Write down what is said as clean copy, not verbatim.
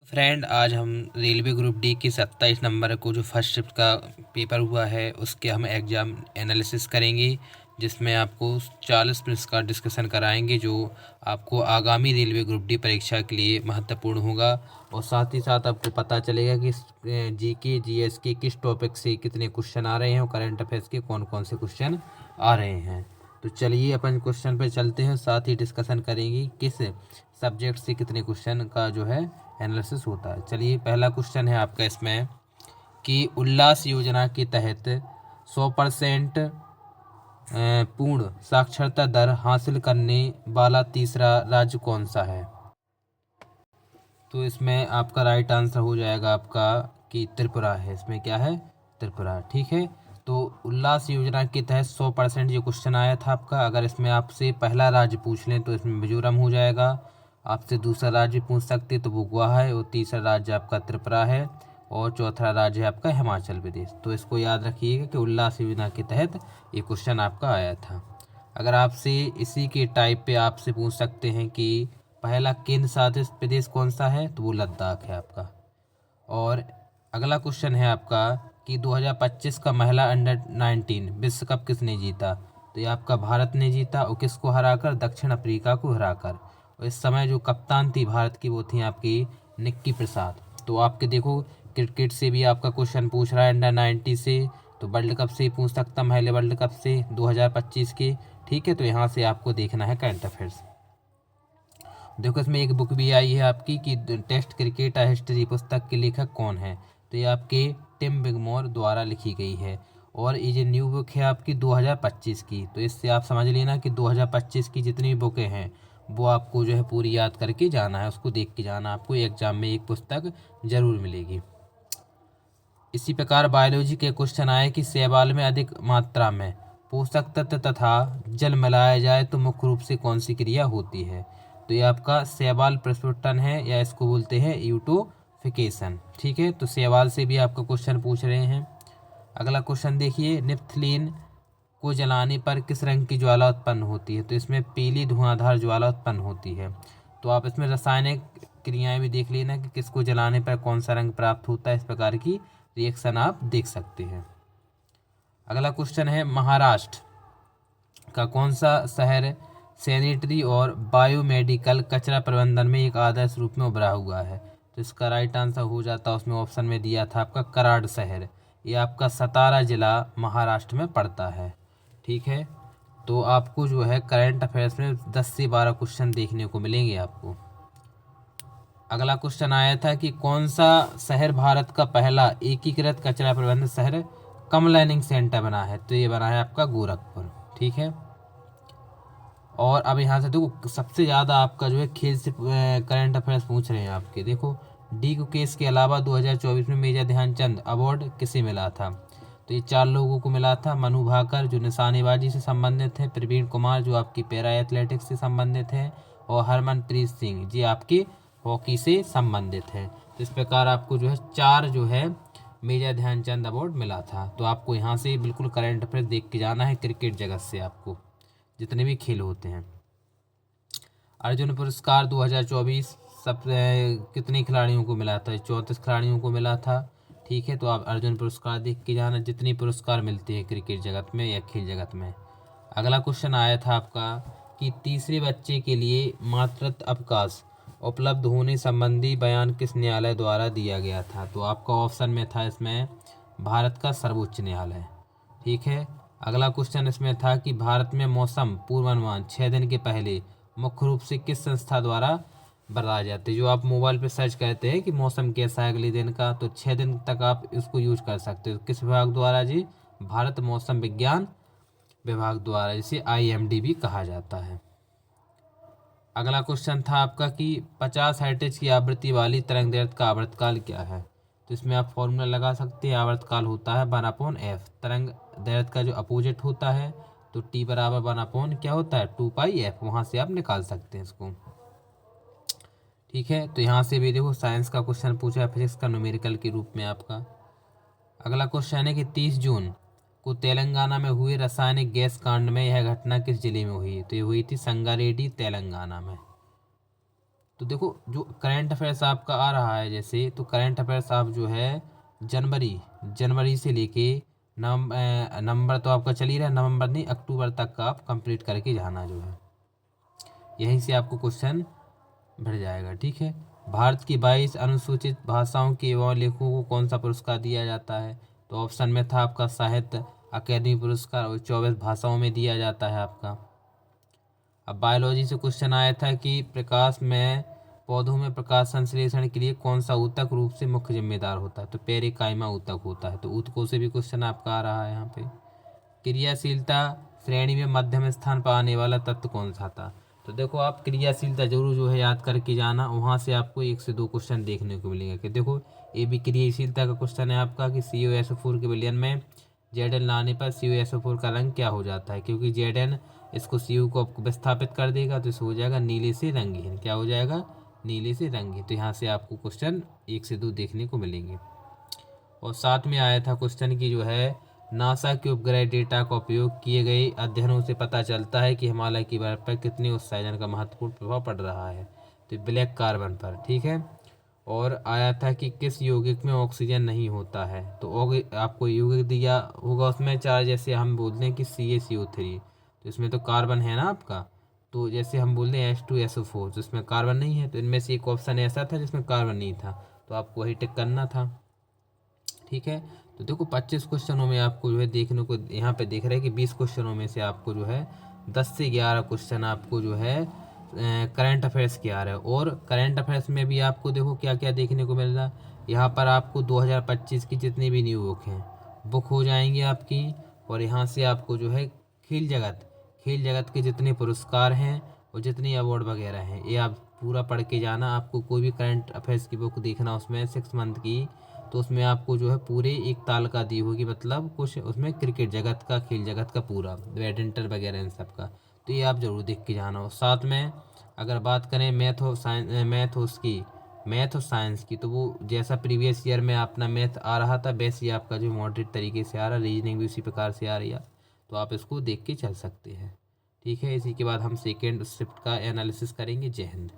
Friend, आज हम railway group D की 27 नंबर को जो फर्स्ट शिफ्ट का पेपर हुआ है उसके हम एग्ज़ाम एनालिसिस करेंगे, जिसमें आपको 40 मिनट्स का डिस्कशन कराएंगे जो आपको आगामी रेलवे ग्रुप डी परीक्षा के लिए महत्वपूर्ण होगा। और साथ ही साथ आपको पता चलेगा कि जीके जीएस के किस टॉपिक से कितने क्वेश्चन आ रहे हैं और करंट अफेयर्स के कौन कौन से क्वेश्चन आ रहे हैं। तो चलिए अपन क्वेश्चन पे चलते हैं, साथ ही डिस्कशन करेंगे किस सब्जेक्ट से कितने क्वेश्चन का जो है एनालिसिस होता है। चलिए, पहला क्वेश्चन है आपका इसमें कि उल्लास योजना के तहत 100% पूर्ण साक्षरता दर हासिल करने वाला तीसरा राज्य कौन सा है। तो इसमें आपका राइट आंसर हो जाएगा आपका कि त्रिपुरा है। इसमें क्या है? त्रिपुरा। ठीक है, तो उल्लास योजना के तहत 100% ये क्वेश्चन आया था आपका। अगर इसमें आपसे पहला राज्य पूछ लें तो इसमें मिजोरम हो जाएगा। आपसे दूसरा राज्य पूछ सकते तो वो गोवा है, और तीसरा राज्य आपका त्रिपुरा है, और चौथा राज्य है आपका हिमाचल प्रदेश। तो इसको याद रखिएगा कि उल्लास योजना के तहत ये क्वेश्चन आपका आया था। अगर आपसे इसी के टाइप पे आपसे पूछ सकते हैं कि पहला केंद्र शासित प्रदेश कौन सा है, तो वो लद्दाख है आपका। और अगला क्वेश्चन है आपका कि 2025 का महिला अंडर-19 विश्व कप किसने जीता। तो ये आपका भारत ने जीता, और किसको हराकर? दक्षिण अफ्रीका को हराकर। और इस समय जो कप्तान थी भारत की वो थी आपकी निक्की प्रसाद। तो आपके देखो, क्रिकेट से भी आपका क्वेश्चन पूछ रहा है अंडर-19 से, तो वर्ल्ड कप से ही पूछ सकता, महिला वर्ल्ड कप से 2025 के। ठीक है, तो यहाँ से आपको देखना है करंट अफेयर्स। देखो, इसमें एक बुक भी आई है आपकी कि टेस्ट क्रिकेट हिस्ट्री पुस्तक के लेखक कौन है। तो ये आपके टिम विगमोर द्वारा लिखी गई है, और ये जो न्यू बुक है आपकी 2025 की। तो इससे आप समझ लेना कि 2025 की जितनी भी बुकें हैं वो आपको जो है पूरी याद करके जाना है, उसको देख के जाना। आपको एग्जाम में एक पुस्तक जरूर मिलेगी। इसी प्रकार बायोलॉजी के क्वेश्चन आए कि शैवाल में अधिक मात्रा में पोषक तत्व तथा जल मिलाया जाए तो मुख्य रूप से कौन सी क्रिया होती है। तो ये आपका शैवाल प्रस्फुटन है, या इसको बोलते हैं यूटोफिकेशन। ठीक है, तो शैवाल से भी आपका क्वेश्चन पूछ रहे हैं। अगला क्वेश्चन देखिए, निफ्थलीन को जलाने पर किस रंग की ज्वाला उत्पन्न होती है। तो इसमें पीली धुआंधार ज्वाला उत्पन्न होती है। तो आप इसमें रासायनिक क्रियाएं भी देख लेना कि किसको जलाने पर कौन सा रंग प्राप्त होता है। इस प्रकार की रिएक्शन आप देख सकते हैं। अगला क्वेश्चन है, महाराष्ट्र का कौन सा शहर सैनिटरी और बायोमेडिकल कचरा प्रबंधन में एक आदर्श रूप में उभरा हुआ है। तो इसका राइट आंसर हो जाता है, उसमें ऑप्शन में दिया था आपका कराड़ शहर। ये आपका सतारा जिला महाराष्ट्र में पड़ता है। ठीक है, तो आपको जो है करंट अफेयर्स में 10 से 12 क्वेश्चन देखने को मिलेंगे आपको। अगला क्वेश्चन आया था कि कौन सा शहर भारत का पहला एकीकृत कचरा प्रबंधन शहर कमलाइनिंग सेंटर बना है। तो ये बना है आपका गोरखपुर। ठीक है, और अब यहाँ से देखो, सबसे ज़्यादा आपका जो है खेल से करंट अफेयर्स पूछ रहे हैं आपके। देखो, डी केस के अलावा 2024 में मेजर ध्यानचंद अवार्ड किसे मिला था। तो ये 4 लोगों को मिला था। मनु भाकर जो निशानेबाजी से संबंधित है, प्रवीण कुमार जो आपकी पैरा एथलेटिक्स से संबंधित है, और हरमनप्रीत सिंह जी आपके हॉकी से संबंधित है। तो इस प्रकार आपको जो है 4 जो है मेजर ध्यानचंद अवार्ड मिला था। तो आपको यहाँ से बिल्कुल करंट अफेयर्स देख के जाना है क्रिकेट जगत से, आपको जितने भी खेल होते हैं। अर्जुन पुरस्कार 2024 सब कितने खिलाड़ियों को मिला था। 34 खिलाड़ियों को मिला था। ठीक है, तो आप अर्जुन पुरस्कार देख के जाना, जितने पुरस्कार मिलते हैं क्रिकेट जगत में या खेल जगत में। अगला क्वेश्चन आया था आपका कि तीसरे बच्चे के लिए मातृत्व अवकाश उपलब्ध होने संबंधी बयान किस न्यायालय द्वारा दिया गया था। तो आपका ऑप्शन में था इसमें भारत का सर्वोच्च न्यायालय। ठीक है, अगला क्वेश्चन इसमें था कि भारत में मौसम पूर्वानुमान 6 दिन के पहले मुख्य रूप से किस संस्था द्वारा बताए जाते हैं। जो आप मोबाइल पे सर्च करते हैं कि मौसम कैसा है अगले दिन का, तो 6 दिन तक आप इसको यूज कर सकते हो। किस विभाग द्वारा जी? भारत मौसम विज्ञान विभाग द्वारा, जिसे IMD भी कहा जाता है। अगला क्वेश्चन था आपका कि 50 हर्ट्ज की आवृत्ति वाली तरंग दैर्ध्य का आवर्तकाल क्या है। तो इसमें आप फॉर्मूला लगा सकते हैं। आवर्तकाल होता है 1/f। तरंग दैर्ध्य का जो अपोजिट होता है, तो t बराबर 1/ क्या होता है 2πf। वहाँ से आप निकाल सकते हैं इसको। ठीक है, तो यहाँ से भी देखो साइंस का क्वेश्चन पूछा है, फिजिक्स का न्यूमेरिकल के रूप में आपका। अगला क्वेश्चन है कि 30 जून को तेलंगाना में हुए रासायनिक गैस कांड में यह घटना किस जिले में हुई। तो ये हुई थी संगारेड्डी तेलंगाना में। तो देखो जो करंट अफेयर्स आपका आ रहा है जैसे, तो करंट अफेयर्स आप जो है जनवरी से लेके नवंबर तो आपका चल ही रहा है, नवंबर नहीं अक्टूबर तक का आप कंप्लीट करके जाना जो है, यहीं से आपको क्वेश्चन भर जाएगा। ठीक है। भारत की 22 अनुसूचित भाषाओं के एवं लेखकों को कौन सा पुरस्कार दिया जाता है? तो ऑप्शन में था आपका साहित्य अकादमी पुरस्कार, और 24 भाषाओं में दिया जाता है आपका। अब बायोलॉजी से क्वेश्चन आया था कि प्रकाश में पौधों में प्रकाश संश्लेषण के लिए कौन सा ऊतक रूप से मुख्य जिम्मेदार होता है? तो पेरिकाइमा ऊतक होता है। तो ऊतकों से भी क्वेश्चन आपका आ रहा है यहाँ पे। क्रियाशीलता श्रेणी में मध्यम स्थान पर आने वाला तत्व कौन सा था? तो देखो आप क्रियाशीलता जरूर जो है याद करके जाना, वहाँ से आपको 1 से 2 क्वेश्चन देखने को मिलेंगे। कि देखो ये भी क्रियाशीलता का क्वेश्चन है आपका कि CuSO4 के विलयन में Zn लाने पर CuSO4 का रंग क्या हो जाता है? क्योंकि Zn इसको Cu को विस्थापित कर देगा, तो इसको हो जाएगा नीले से रंगीन। क्या हो जाएगा? नीले से रंगीन। तो यहाँ से आपको क्वेश्चन 1 से 2 देखने को मिलेंगे। और साथ में आया था क्वेश्चन की जो है नासा के उपग्रह डेटा का उपयोग किए गए अध्ययनों से पता चलता है कि हिमालय की बर्फ पर कितने उत्सर्जन का महत्वपूर्ण प्रभाव पड़ रहा है? तो ब्लैक कार्बन पर। ठीक है। और आया था कि किस यौगिक में ऑक्सीजन नहीं होता है? तो आपको यौगिक दिया होगा उसमें 4, जैसे हम बोलते हैं कि CaCO3, तो इसमें तो कार्बन है ना आपका। तो जैसे हम बोलते हैं H2SO4, तो इसमें कार्बन नहीं है, तो इनमें से एक ऑप्शन ऐसा था जिसमें कार्बन नहीं था, तो आपको वही टिक करना था। ठीक है। तो देखो 25 क्वेश्चनों में आपको जो है देखने को यहाँ पे देख रहे हैं कि 20 क्वेश्चनों में से आपको जो है 10 से 11 क्वेश्चन आपको जो है करंट अफेयर्स के आ रहे हैं। और करंट अफेयर्स में भी आपको देखो क्या क्या देखने को मिल रहा है। यहाँ पर आपको 2025 की जितनी भी न्यू बुक हो जाएंगी आपकी। और यहाँ से आपको जो है खेल जगत के जितने पुरस्कार हैं और जितने अवार्ड वगैरह हैं, ये आप पूरा पढ़ के जाना। आपको कोई भी करंट अफेयर्स की बुक देखना उसमें 6 मंथ की, तो उसमें आपको जो है पूरे एक ताल का दी होगी, मतलब कुछ उसमें क्रिकेट जगत का, खेल जगत का पूरा, बैडमिंटन वगैरह इन सब का। तो ये आप ज़रूर देख के जाना हो। साथ में अगर बात करें मैथ और साइंस की, तो वो जैसा प्रीवियस ईयर में अपना मैथ आ रहा था वैसे ही आपका जो मॉडरेट तरीके से आ रहा है, रीजनिंग भी उसी प्रकार से आ रही है, तो आप इसको देख के चल सकते हैं। ठीक है। इसी के बाद हम सेकेंड शिफ्ट का एनालिसिस करेंगे। जय हिंद।